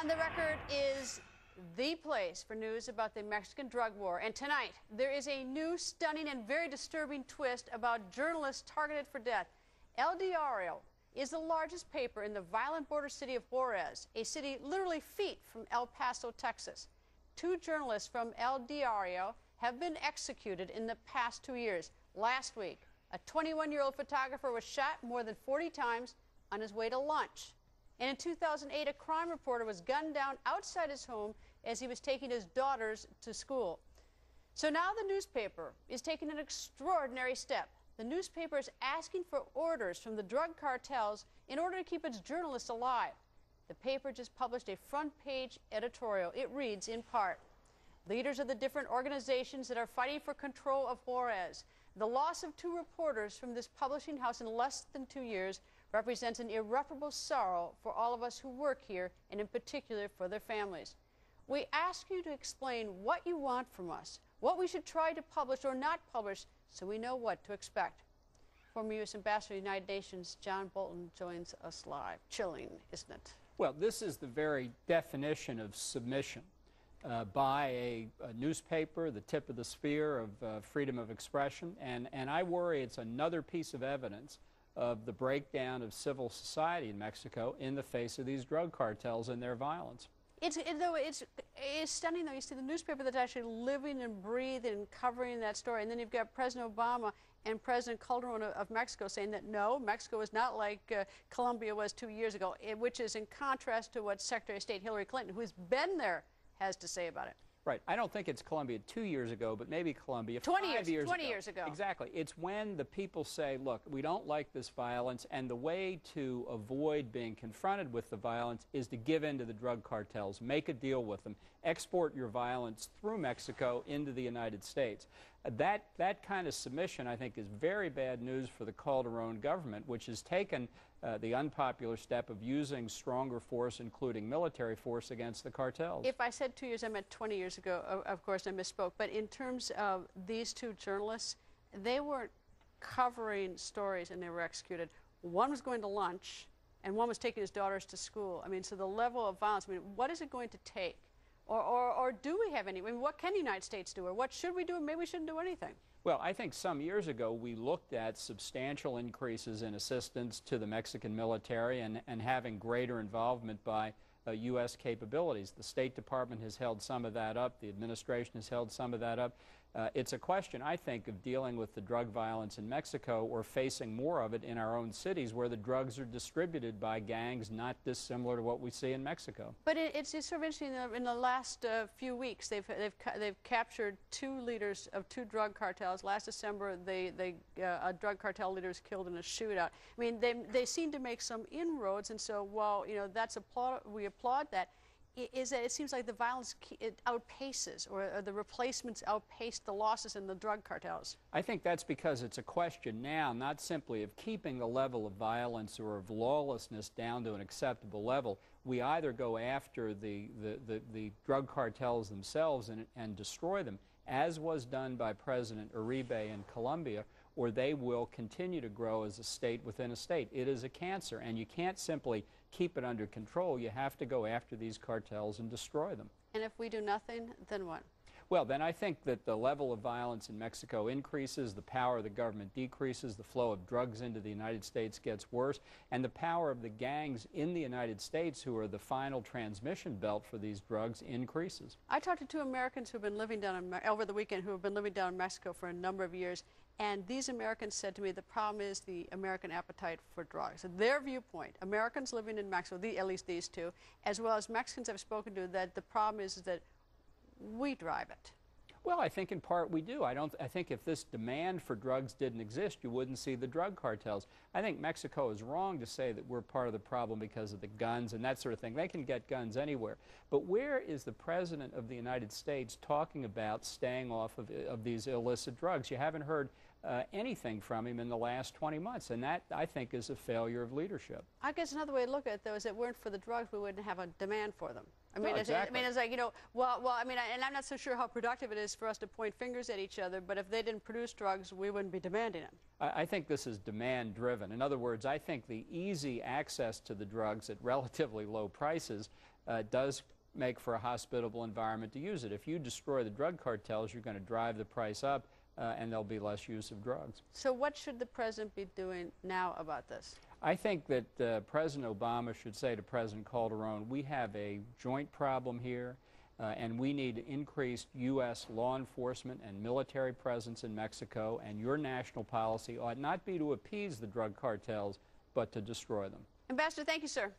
On the Record is the place for news about the Mexican drug war. And tonight, there is a new, stunning, and very disturbing twist about journalists targeted for death. El Diario is the largest paper in the violent border city of Juarez, a city literally feet from El Paso, Texas. 2 journalists from El Diario have been executed in the past 2 years. Last week, a 21-year-old photographer was shot more than 40 times on his way to lunch. And in 2008, a crime reporter was gunned down outside his home as he was taking his daughters to school. So now the newspaper is taking an extraordinary step. The newspaper is asking for orders from the drug cartels in order to keep its journalists alive. The paper just published a front-page editorial. It reads, in part, "Leaders of the different organizations that are fighting for control of Juarez. The loss of 2 reporters from this publishing house in less than 2 years represents an irreparable sorrow for all of us who work here, and in particular for their families. We ask you to explain what you want from us, what we should try to publish or not publish, so we know what to expect." Former U.S. Ambassador to the United Nations John Bolton joins us live. Chilling, isn't it? Well, this is the very definition of submission by a newspaper, the tip of the spear of freedom of expression, and I worry it's another piece of evidence of the breakdown of civil society in Mexico in the face of these drug cartels and their violence. It's stunning, though. You see the newspaper that's actually living and breathing and covering that story. And then you've got President Obama and President Calderon of Mexico saying that, no, Mexico is not like Colombia was 2 years ago, which is in contrast to what Secretary of State Hillary Clinton, who's been there, has to say about it. Right. I don't think it's Colombia 2 years ago, but maybe Colombia 20 5 years ago. 20 years ago. Exactly. It's when the people say, look, we don't like this violence, and the way to avoid being confronted with the violence is to give in to the drug cartels, make a deal with them, export your violence through Mexico into the United States. That kind of submission, I think, is very bad news for the Calderon government, which has taken the unpopular step of using stronger force, including military force, against the cartels. If I said 2 years, I meant 20 years ago. Of course, I misspoke. But in terms of these 2 journalists, they weren't covering stories and they were executed. One was going to lunch and one was taking his daughters to school. I mean, so the level of violence, I mean, what is it going to take? Or do we have any? I mean, what can the United States do? Or what should we do? Maybe we shouldn't do anything. Well, I think some years ago we looked at substantial increases in assistance to the Mexican military and having greater involvement by U.S. capabilities. The State Department has held some of that up. The administration has held some of that up. It's a question, I think, of dealing with the drug violence in Mexico or facing more of it in our own cities where the drugs are distributed by gangs not dissimilar to what we see in Mexico. But it's sort of interesting. In the last few weeks, they've captured 2 leaders of 2 drug cartels. Last December, a drug cartel leader was killed in a shootout. I mean, they seem to make some inroads, and so while we applaud that. Is that it seems like the violence outpaces, or the replacements outpace the losses in the drug cartels? I think that's because it's a question now not simply of keeping the level of violence or of lawlessness down to an acceptable level. We either go after the drug cartels themselves and destroy them, as was done by President Uribe in Colombia, or they will continue to grow as a state within a state. It is a cancer, and you can't simply keep it under control. You have to go after these cartels and destroy them. And if we do nothing, then what? Well, then I think that the level of violence in Mexico increases, the power of the government decreases, the flow of drugs into the United States gets worse, and the power of the gangs in the United States, who are the final transmission belt for these drugs, increases. I talked to 2 Americans who have been living down over the weekend, who have been living down in Mexico for a number of years, and these Americans said to me the problem is the American appetite for drugs. Their viewpoint, Americans living in Mexico, at least these 2, as well as Mexicans I've spoken to, that the problem is that we drive it. Well, I think in part we do. I think if this demand for drugs didn't exist, you wouldn't see the drug cartels. I think Mexico is wrong to say that we're part of the problem because of the guns and that sort of thing. They can get guns anywhere. But where is the President of the United States talking about staying off of these illicit drugs? You haven't heard anything from him in the last 20 months, and that, I think, is a failure of leadership. I guess another way to look at it, though, is that if it weren't for the drugs, we wouldn't have a demand for them. I mean, no, exactly. It's like, and I'm not so sure how productive it is for us to point fingers at each other, but if they didn't produce drugs, we wouldn't be demanding them. I think this is demand-driven. In other words, I think the easy access to the drugs at relatively low prices does make for a hospitable environment to use it. If you destroy the drug cartels, you're going to drive the price up, and there'll be less use of drugs. So what should the president be doing now about this? I think that President Obama should say to President Calderon, we have a joint problem here, and we need increased U.S. law enforcement and military presence in Mexico, and your national policy ought not be to appease the drug cartels, but to destroy them. Ambassador, thank you, sir.